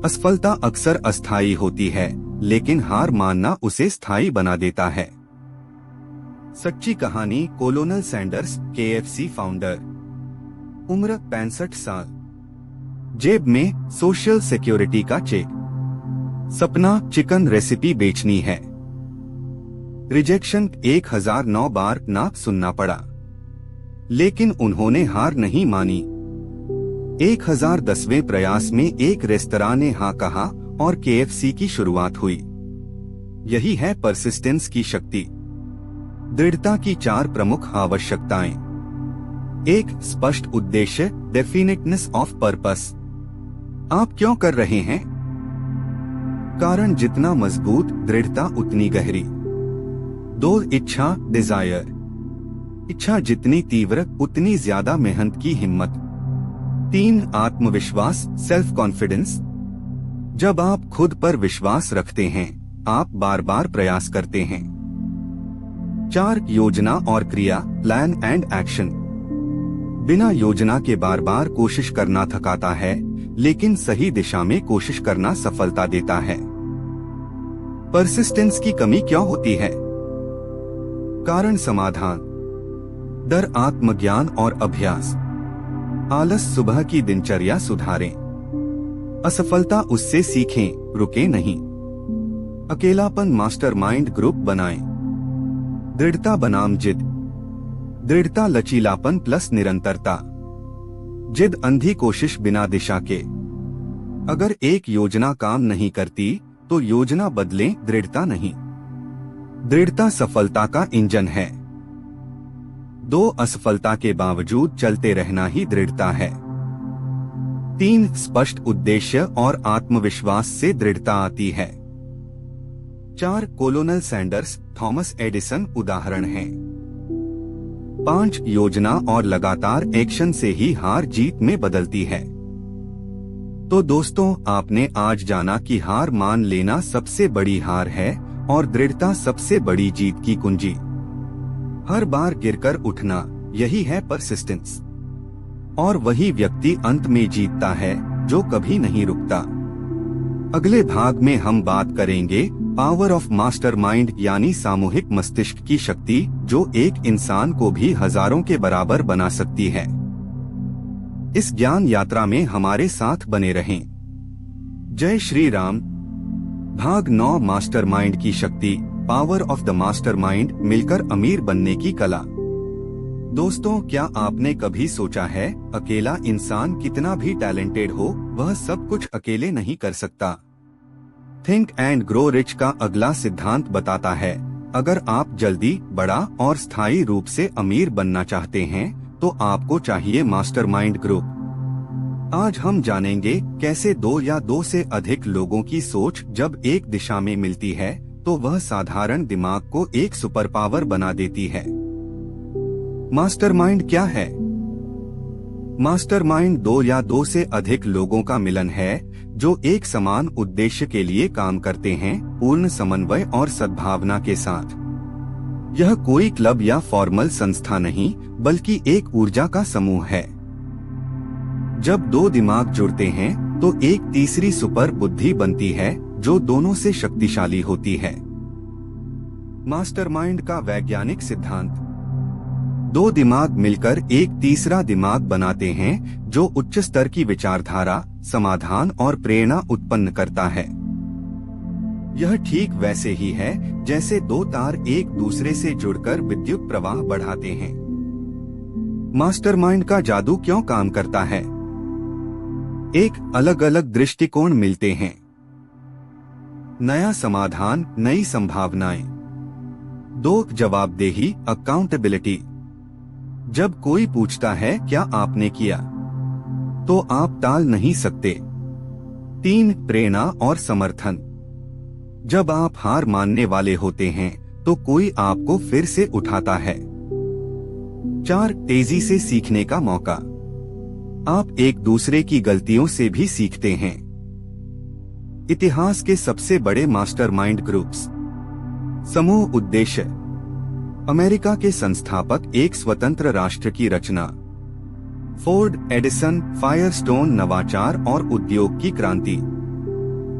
असफलता अक्सर अस्थायी होती है, लेकिन हार मानना उसे स्थायी बना देता है। सच्ची कहानी, कोलोनल सैंडर्स, KFC फाउंडर, उम्र 65 साल, जेब में सोशल सिक्योरिटी का चेक, सपना चिकन रेसिपी बेचनी है, रिजेक्शन 1009 बार ना सुनना पड़ा, लेकिन उन्होंने हार नहीं मानी। 1010वें प्रयास में एक रेस्तरां ने हाँ कहा और KFC की शुरुआत हुई। यही है परसिस्टेंस की शक्ति। दृढ़ता की 4 प्रमुख आवश्यकताएं। 1. स्पष्ट उद्देश्य, डेफिनेटनेस ऑफ पर्पस। आप क्यों कर रहे हैं? कारण जितना मजबूत, दृढ़ता उतनी गहरी। 2. इच्छा, डिजायर। इच्छा जितनी तीव्र, उतनी ज्यादा मेहनत की हिम्मत। 3. आत्मविश्वास, सेल्फ कॉन्फिडेंस। जब आप खुद पर विश्वास रखते हैं, आप बार बार प्रयास करते हैं। 4. योजना और क्रिया, प्लान एंड एक्शन। बिना योजना के बार बार कोशिश करना थकाता है, लेकिन सही दिशा में कोशिश करना सफलता देता है। परसिस्टेंस की कमी क्यों होती है? कारण समाधान, डर, आत्मज्ञान और अभ्यास। आलस, सुबह की दिनचर्या सुधारें। असफलता उससे सीखें, रुके नहीं। अकेलापन, मास्टरमाइंड ग्रुप बनाएं। दृढ़ता बनाम जिद। दृढ़ता लचीलापन प्लस निरंतरता। जिद अंधी कोशिश बिना दिशा के। अगर एक योजना काम नहीं करती तो योजना बदलें, दृढ़ता नहीं। दृढ़ता सफलता का इंजन है। 2. असफलता के बावजूद चलते रहना ही दृढ़ता है। 3. स्पष्ट उद्देश्य और आत्मविश्वास से दृढ़ता आती है। 4. कोलोनल सैंडर्स, थॉमस एडिसन उदाहरण हैं। 5. योजना और लगातार एक्शन से ही हार जीत में बदलती है। तो दोस्तों, आपने आज जाना कि हार मान लेना सबसे बड़ी हार है और दृढ़ता सबसे बड़ी जीत की कुंजी। हर बार गिरकर उठना, यही है परसिस्टेंस। और वही व्यक्ति अंत में जीतता है जो कभी नहीं रुकता। अगले भाग में हम बात करेंगे पावर ऑफ मास्टरमाइंड यानी सामूहिक मस्तिष्क की शक्ति, जो एक इंसान को भी हजारों के बराबर बना सकती है। इस ज्ञान यात्रा में हमारे साथ बने रहें। जय श्री राम। भाग 9, मास्टरमाइंड की शक्ति, पावर ऑफ द मास्टरमाइंड, मिलकर अमीर बनने की कला। दोस्तों, क्या आपने कभी सोचा है, अकेला इंसान कितना भी टैलेंटेड हो, वह सब कुछ अकेले नहीं कर सकता। थिंक एंड ग्रो रिच का अगला सिद्धांत बताता है, अगर आप जल्दी, बड़ा और स्थायी रूप से अमीर बनना चाहते हैं, तो आपको चाहिए मास्टरमाइंड ग्रुप। आज हम जानेंगे कैसे दो या दो से अधिक लोगों की सोच जब एक दिशा में मिलती है तो वह साधारण दिमाग को एक सुपर पावर बना देती है। मास्टरमाइंड क्या है? मास्टरमाइंड दो या दो से अधिक लोगों का मिलन है जो एक समान उद्देश्य के लिए काम करते हैं, पूर्ण समन्वय और सद्भावना के साथ। यह कोई क्लब या फॉर्मल संस्था नहीं, बल्कि एक ऊर्जा का समूह है। जब दो दिमाग जुड़ते हैं तो एक तीसरी सुपर बुद्धि बनती है जो दोनों से शक्तिशाली होती है। मास्टरमाइंड का वैज्ञानिक सिद्धांत: दो दिमाग मिलकर एक तीसरा दिमाग बनाते हैं जो उच्च स्तर की विचारधारा, समाधान और प्रेरणा उत्पन्न करता है। यह ठीक वैसे ही है जैसे दो तार एक दूसरे से जुड़कर विद्युत प्रवाह बढ़ाते हैं। मास्टरमाइंड का जादू क्यों काम करता है? एक अलग अलग दृष्टिकोण मिलते हैं, नया समाधान, नई संभावनाएं। दो जवाबदेही, अकाउंटेबिलिटी। जब कोई पूछता है क्या आपने किया, तो आप टाल नहीं सकते। तीन प्रेरणा और समर्थन। जब आप हार मानने वाले होते हैं तो कोई आपको फिर से उठाता है। चार तेजी से सीखने का मौका। आप एक दूसरे की गलतियों से भी सीखते हैं। इतिहास के सबसे बड़े मास्टरमाइंड ग्रुप्स। समूह उद्देश्य: अमेरिका के संस्थापक, एक स्वतंत्र राष्ट्र की रचना। फोर्ड, एडिसन, फायरस्टोन, नवाचार और उद्योग की क्रांति।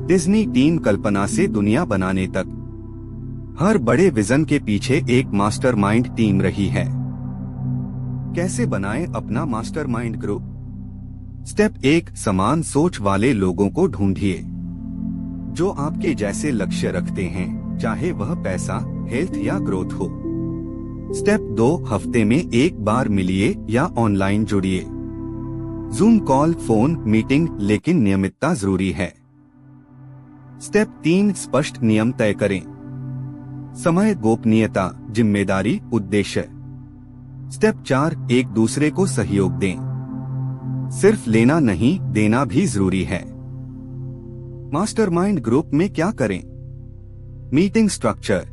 डिज्नी टीम, कल्पना से दुनिया बनाने तक। हर बड़े विजन के पीछे एक मास्टरमाइंड टीम रही है। कैसे बनाएं अपना मास्टरमाइंड ग्रुप? स्टेप 1, समान सोच वाले लोगों को ढूंढिए जो आपके जैसे लक्ष्य रखते हैं, चाहे वह पैसा, हेल्थ या ग्रोथ हो। स्टेप 2, हफ्ते में एक बार मिलिए या ऑनलाइन जुड़िए। जूम कॉल, फोन मीटिंग, लेकिन नियमितता जरूरी है। स्टेप 3, स्पष्ट नियम तय करें। समय, गोपनीयता, जिम्मेदारी, उद्देश्य। स्टेप 4, एक दूसरे को सहयोग दें। सिर्फ लेना नहीं, देना भी जरूरी है। मास्टरमाइंड ग्रुप में क्या करें? मीटिंग स्ट्रक्चर: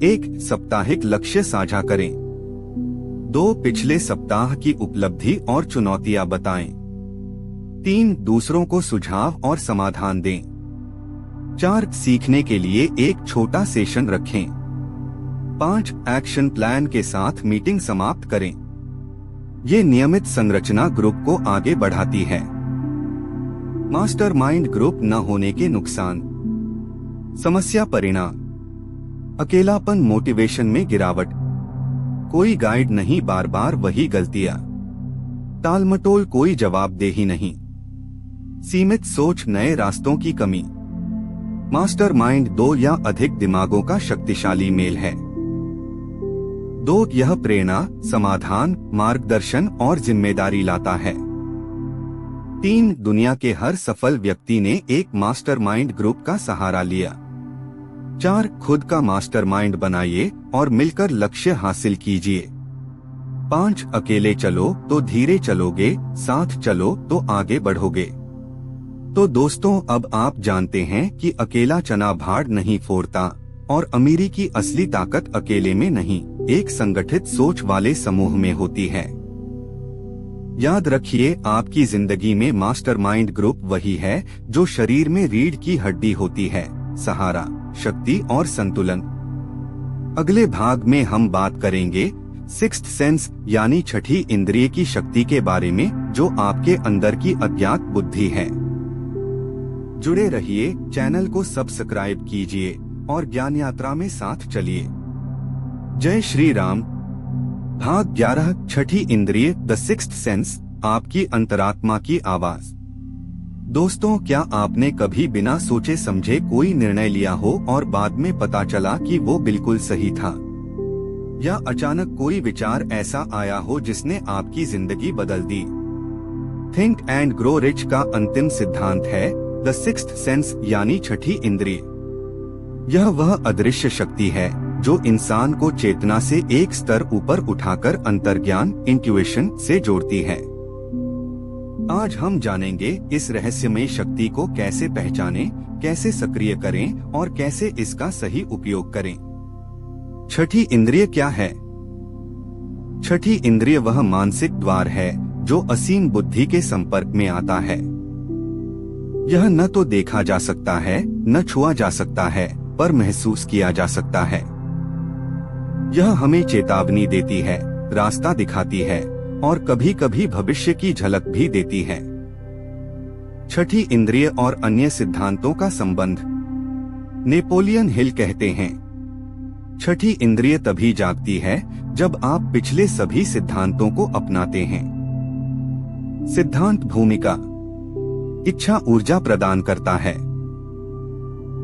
1, साप्ताहिक लक्ष्य साझा करें। 2, पिछले सप्ताह की उपलब्धि और चुनौतियां बताएं। 3, दूसरों को सुझाव और समाधान दें। 4, सीखने के लिए एक छोटा सेशन रखें। 5, एक्शन प्लान के साथ मीटिंग समाप्त करें। ये नियमित संरचना ग्रुप को आगे बढ़ाती है। मास्टरमाइंड ग्रुप न होने के नुकसान। समस्या परिणाम: अकेलापन, मोटिवेशन में गिरावट, कोई गाइड नहीं, बार बार वही गलतियां, टालमटोल, कोई जवाबदेही नहीं, सीमित सोच, नए रास्तों की कमी। मास्टरमाइंड दो या अधिक दिमागों का शक्तिशाली मेल है। 2, यह प्रेरणा, समाधान, मार्गदर्शन और जिम्मेदारी लाता है। 3, दुनिया के हर सफल व्यक्ति ने एक मास्टरमाइंड ग्रुप का सहारा लिया। 4, खुद का मास्टरमाइंड बनाइए और मिलकर लक्ष्य हासिल कीजिए। 5, अकेले चलो तो धीरे चलोगे, साथ चलो तो आगे बढ़ोगे। तो दोस्तों, अब आप जानते हैं कि अकेला चना भाड़ नहीं फोड़ता और अमीरी की असली ताकत अकेले में नहीं, एक संगठित सोच वाले समूह में होती है। याद रखिए, आपकी जिंदगी में मास्टरमाइंड ग्रुप वही है जो शरीर में रीढ़ की हड्डी होती है, सहारा, शक्ति और संतुलन। अगले भाग में हम बात करेंगे सिक्स्थ सेंस यानी छठी इंद्रिय की शक्ति के बारे में, जो आपके अंदर की अज्ञात बुद्धि है। जुड़े रहिए, चैनल को सब्सक्राइब कीजिए और ज्ञान यात्रा में साथ चलिए। जय श्री राम। भाग 11, छठी इंद्रिय, द सिक्स्थ सेंस, आपकी अंतरात्मा की आवाज। दोस्तों, क्या आपने कभी बिना सोचे समझे कोई निर्णय लिया हो और बाद में पता चला कि वो बिल्कुल सही था? या अचानक कोई विचार ऐसा आया हो जिसने आपकी जिंदगी बदल दी? थिंक एंड ग्रो रिच का अंतिम सिद्धांत है द सिक्स्थ सेंस यानी छठी इंद्रिय। यह वह अदृश्य शक्ति है जो इंसान को चेतना से एक स्तर ऊपर उठाकर अंतर्ज्ञान, इंट्यूइशन से जोड़ती है। आज हम जानेंगे इस रहस्यमय शक्ति को कैसे पहचानें, कैसे सक्रिय करें और कैसे इसका सही उपयोग करें। छठी इंद्रिय क्या है? छठी इंद्रिय वह मानसिक द्वार है जो असीम बुद्धि के संपर्क में आता है। यह न तो देखा जा सकता है, न छुआ जा सकता है, पर महसूस किया जा सकता है। यह हमें चेतावनी देती है, रास्ता दिखाती है और कभी कभी भविष्य की झलक भी देती है। छठी इंद्रिय और अन्य सिद्धांतों का संबंध। नेपोलियन हिल कहते हैं, छठी इंद्रिय तभी जागती है जब आप पिछले सभी सिद्धांतों को अपनाते हैं। सिद्धांत भूमिका। इच्छा ऊर्जा प्रदान करता है।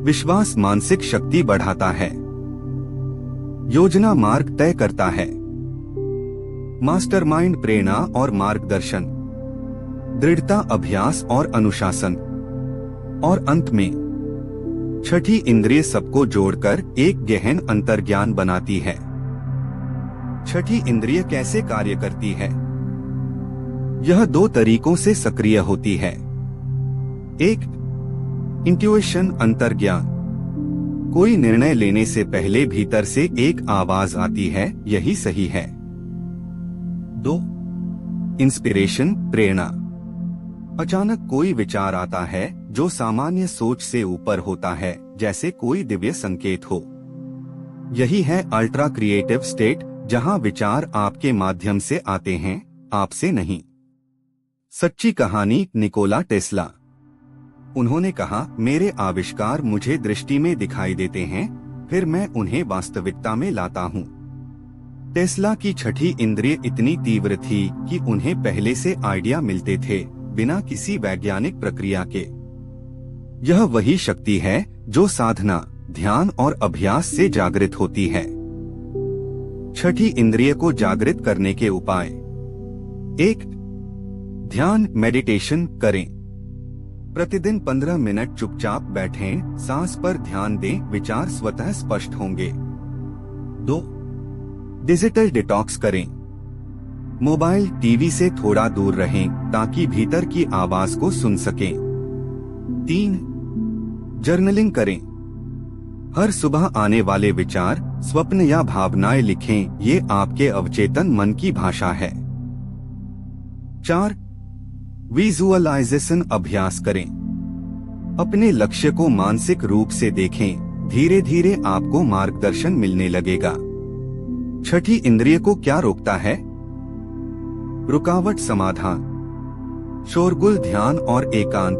विश्वास मानसिक शक्ति बढ़ाता है। योजना मार्ग तय करता है। मास्टरमाइंड प्रेरणा और मार्गदर्शन। दृढ़ता अभ्यास और अनुशासन। और अंत में छठी इंद्रिय सबको जोड़कर एक गहन अंतर्ज्ञान बनाती है। छठी इंद्रिय कैसे कार्य करती है? यह दो तरीकों से सक्रिय होती है। एक, इंट्यूशन अंतर्ज्ञान। कोई निर्णय लेने से पहले भीतर से एक आवाज आती है, यही सही है। 2, इंस्पिरेशन प्रेरणा। अचानक कोई विचार आता है जो सामान्य सोच से ऊपर होता है, जैसे कोई दिव्य संकेत हो। यही है अल्ट्रा क्रिएटिव स्टेट, जहां विचार आपके माध्यम से आते हैं, आपसे नहीं। सच्ची कहानी निकोला टेस्ला। उन्होंने कहा, मेरे आविष्कार मुझे दृष्टि में दिखाई देते हैं, फिर मैं उन्हें वास्तविकता में लाता हूँ। टेस्ला की छठी इंद्रिय इतनी तीव्र थी कि उन्हें पहले से आइडिया मिलते थे, बिना किसी वैज्ञानिक प्रक्रिया के। यह वही शक्ति है जो साधना, ध्यान और अभ्यास से जागृत होती है। छठी इंद्रिय को जागृत करने के उपाय। 1, ध्यान मेडिटेशन करें। प्रतिदिन 15 मिनट चुपचाप बैठें, सांस पर ध्यान दें, विचार स्वतः स्पष्ट होंगे। 2, डिजिटल डिटॉक्स करें। मोबाइल टीवी से थोड़ा दूर रहें ताकि भीतर की आवाज को सुन सकें। 3, जर्नलिंग करें। हर सुबह आने वाले विचार, स्वप्न या भावनाएं लिखें, ये आपके अवचेतन मन की भाषा है। 4, विजुअलाइजेशन अभ्यास करें। अपने लक्ष्य को मानसिक रूप से देखें, धीरे धीरे आपको मार्गदर्शन मिलने लगेगा। छठी इंद्रिय को क्या रोकता है? रुकावट समाधान, शोरगुल ध्यान और एकांत,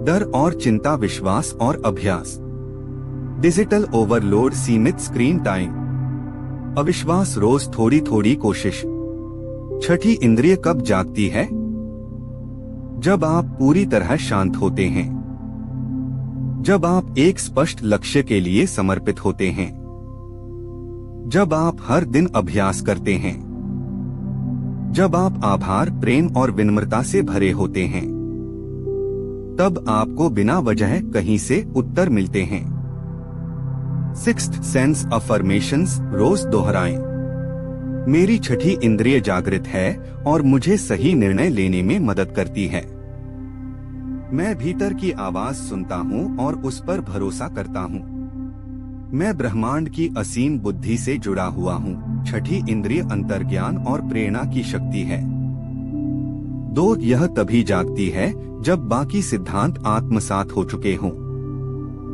डर और चिंता विश्वास और अभ्यास, डिजिटल ओवरलोड सीमित स्क्रीन टाइम, अविश्वास रोज थोड़ी थोड़ी कोशिश। छठी इंद्रिय कब जागती है? जब आप पूरी तरह शांत होते हैं, जब आप एक स्पष्ट लक्ष्य के लिए समर्पित होते हैं, जब आप हर दिन अभ्यास करते हैं, जब आप आभार, प्रेम और विनम्रता से भरे होते हैं, तब आपको बिना वजह कहीं से उत्तर मिलते हैं। सिक्स्थ सेंस अफर्मेशंस रोज दोहराएं। मेरी छठी इंद्रिय जागृत है और मुझे सही निर्णय लेने में मदद करती है। मैं भीतर की आवाज सुनता हूँ और उस पर भरोसा करता हूँ। मैं ब्रह्मांड की असीम बुद्धि से जुड़ा हुआ हूँ। छठी इंद्रिय अंतर्ज्ञान और प्रेरणा की शक्ति है। 2, यह तभी जागती है जब बाकी सिद्धांत आत्मसात हो चुके हों।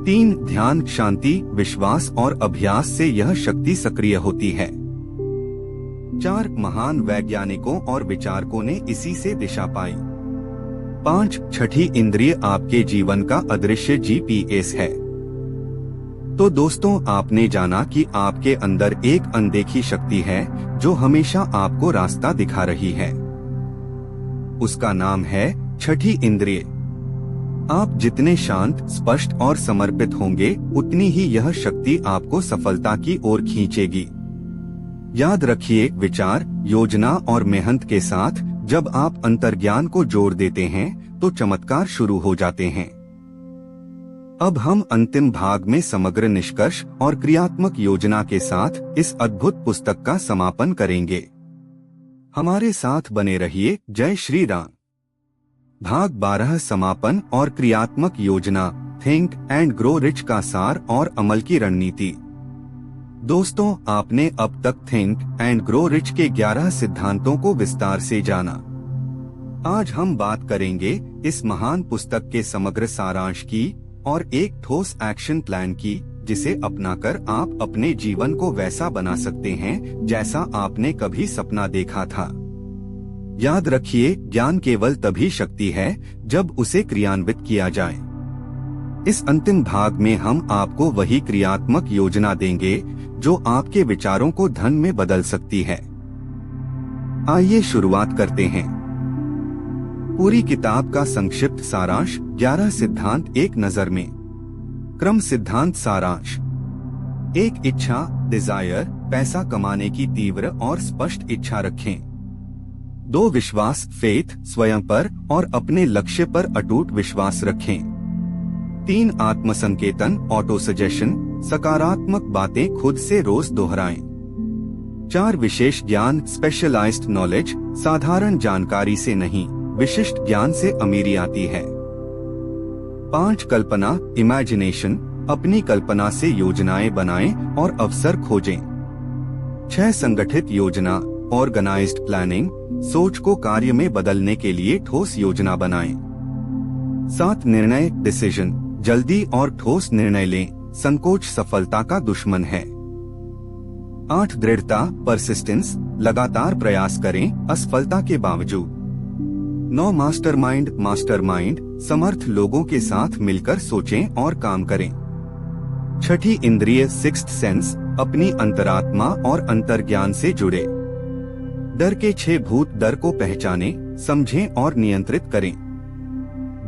3, ध्यान, शांति, विश्वास और अभ्यास से यह शक्ति सक्रिय होती है। 4, महान वैज्ञानिकों और विचारकों ने इसी से दिशा पाई। 5, छठी इंद्रिय आपके जीवन का अदृश्य GPS है। तो दोस्तों, आपने जाना कि आपके अंदर एक अनदेखी शक्ति है जो हमेशा आपको रास्ता दिखा रही है। उसका नाम है छठी इंद्रिय। आप जितने शांत, स्पष्ट और समर्पित होंगे, उतनी ही यह शक्ति आपको सफलता की ओर खींचेगी। याद रखिए, विचार, योजना और मेहनत के साथ जब आप अंतर्ज्ञान को जोड़ देते हैं तो चमत्कार शुरू हो जाते हैं। अब हम अंतिम भाग में समग्र निष्कर्ष और क्रियात्मक योजना के साथ इस अद्भुत पुस्तक का समापन करेंगे। हमारे साथ बने रहिए। जय श्री राम। भाग 12 समापन और क्रियात्मक योजना, थिंक एंड ग्रो रिच का सार और अमल की रणनीति। दोस्तों, आपने अब तक थिंक एंड ग्रो रिच के 11 सिद्धांतों को विस्तार से जाना। आज हम बात करेंगे इस महान पुस्तक के समग्र सारांश की और एक ठोस एक्शन प्लान की, जिसे अपनाकर आप अपने जीवन को वैसा बना सकते हैं जैसा आपने कभी सपना देखा था। याद रखिए, ज्ञान केवल तभी शक्ति है जब उसे क्रियान्वित किया जाए। इस अंतिम भाग में हम आपको वही क्रियात्मक योजना देंगे जो आपके विचारों को धन में बदल सकती है। आइए शुरुआत करते हैं। पूरी किताब का संक्षिप्त सारांश, 11 सिद्धांत एक नजर में। क्रम सिद्धांत सारांश। 1 इच्छा, डिजायर, पैसा कमाने की तीव्र और स्पष्ट इच्छा रखें। 2 विश्वास, फेथ, स्वयं पर और अपने लक्ष्य पर अटूट विश्वास रखें। 3 आत्मसंकेतन, ऑटो सजेशन, सकारात्मक बातें खुद से रोज दोहराएं। 4 विशेष ज्ञान, स्पेशलाइज्ड नॉलेज, साधारण जानकारी से नहीं, विशिष्ट ज्ञान से अमीरी आती है। 5 कल्पना, इमेजिनेशन, अपनी कल्पना से योजनाएं बनाएं और अवसर खोजें। 6 संगठित योजना, ऑर्गेनाइज्ड प्लानिंग, सोच को कार्य में बदलने के लिए ठोस योजना बनाएं। 7 निर्णय, डिसीजन, जल्दी और ठोस निर्णय लें, संकोच सफलता का दुश्मन है। 8 दृढ़ता, परसिस्टेंस, लगातार प्रयास करें असफलता के बावजूद। 9 मास्टरमाइंड, समर्थ लोगों के साथ मिलकर सोचें और काम करें। 6ठी इंद्रिय, सिक्स्थ सेंस, अपनी अंतरात्मा और अंतर्ज्ञान से जुड़े। डर के 6 भूत, डर को पहचानें, समझें और नियंत्रित करें।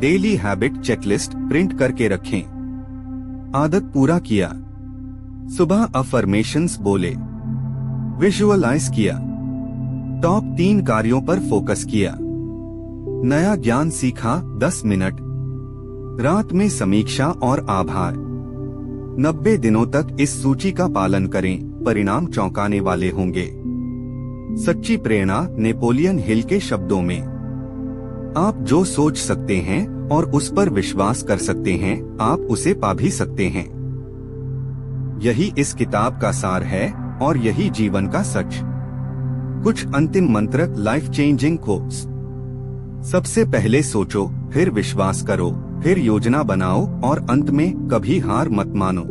डेली हैबिट चेकलिस्ट प्रिंट करके रखें। आदत पूरा किया, सुबह अफर्मेशंस बोले, विजुअलाइज किया, टॉप 3 कार्यों पर फोकस किया, नया ज्ञान सीखा 10 मिनट, रात में समीक्षा और आभार। 90 दिनों तक इस सूची का पालन करें, परिणाम चौंकाने वाले होंगे। सच्ची प्रेरणा, नेपोलियन हिल के शब्दों में, आप जो सोच सकते हैं और उस पर विश्वास कर सकते हैं, आप उसे पा भी सकते हैं। यही इस किताब का सार है और यही जीवन का सच। कुछ अंतिम मंत्र, लाइफ चेंजिंग कोट्स। सबसे पहले सोचो, फिर विश्वास करो, फिर योजना बनाओ और अंत में कभी हार मत मानो।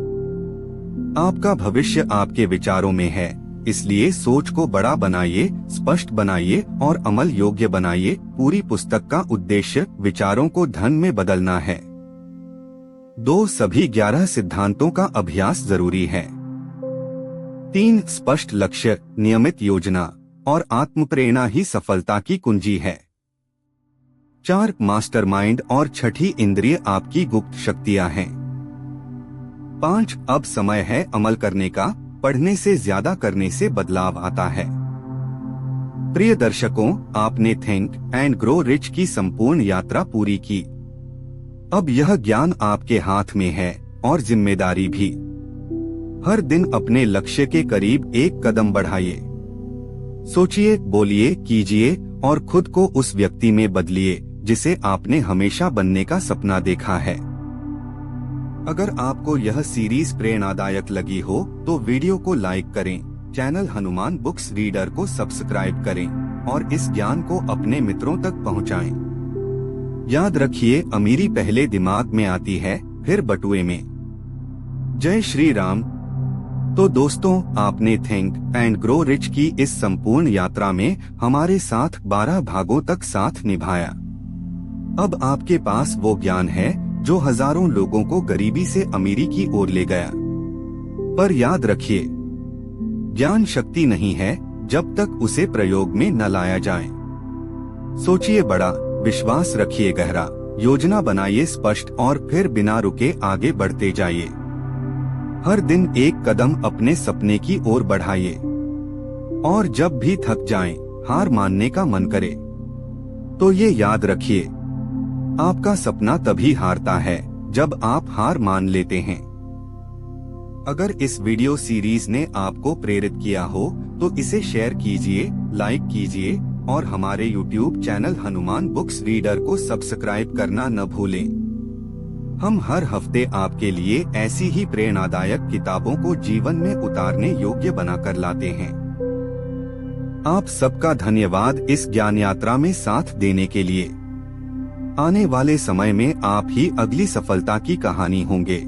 आपका भविष्य आपके विचारों में है, इसलिए सोच को बड़ा बनाइए, स्पष्ट बनाइए और अमल योग्य बनाइए। पूरी पुस्तक का उद्देश्य विचारों को धन में बदलना है। 2 सभी 11 सिद्धांतों का अभ्यास जरूरी है। 3 स्पष्ट लक्ष्य, नियमित योजना और आत्मप्रेरणा ही सफलता की कुंजी है। 4 मास्टरमाइंड और 6ठी इंद्रिय आपकी गुप्त शक्तियां हैं। 5 अब समय है अमल करने का, पढ़ने से ज्यादा करने से बदलाव आता है। प्रिय दर्शकों, आपने थिंक एंड ग्रो रिच की संपूर्ण यात्रा पूरी की। अब यह ज्ञान आपके हाथ में है और जिम्मेदारी भी। हर दिन अपने लक्ष्य के करीब एक कदम बढ़ाइए। सोचिए, बोलिए, कीजिए और खुद को उस व्यक्ति में बदलिए जिसे आपने हमेशा बनने का सपना देखा है। अगर आपको यह सीरीज प्रेरणादायक लगी हो तो वीडियो को लाइक करें, चैनल हनुमान बुक्स रीडर को सब्सक्राइब करें और इस ज्ञान को अपने मित्रों तक पहुंचाएं। याद रखिए, अमीरी पहले दिमाग में आती है, फिर बटुए में। जय श्री राम। तो दोस्तों, आपने थिंक एंड ग्रो रिच की इस संपूर्ण यात्रा में हमारे साथ 12 भागों तक साथ निभाया। अब आपके पास वो ज्ञान है जो हजारों लोगों को गरीबी से अमीरी की ओर ले गया। पर याद रखिए, ज्ञान शक्ति नहीं है जब तक उसे प्रयोग में न लाया जाए। सोचिए बड़ा, विश्वास रखिए गहरा, योजना बनाइए स्पष्ट और फिर बिना रुके आगे बढ़ते जाइए। हर दिन एक कदम अपने सपने की ओर बढ़ाइए और जब भी थक जाएं, हार मानने का मन करे तो ये याद रखिए, आपका सपना तभी हारता है जब आप हार मान लेते हैं। अगर इस वीडियो सीरीज ने आपको प्रेरित किया हो तो इसे शेयर कीजिए, लाइक कीजिए और हमारे YouTube channel Hanuman books reader को सब्सक्राइब करना न भूलें। हम हर हफ्ते आपके लिए ऐसी ही प्रेरणादायक किताबों को जीवन में उतारने योग्य बनाकर लाते हैं। आप सबका धन्यवाद इस ज्ञान यात्रा में साथ देने के लिए। आने वाले समय में आप ही अगली सफलता की कहानी होंगे।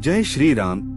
जय श्री राम,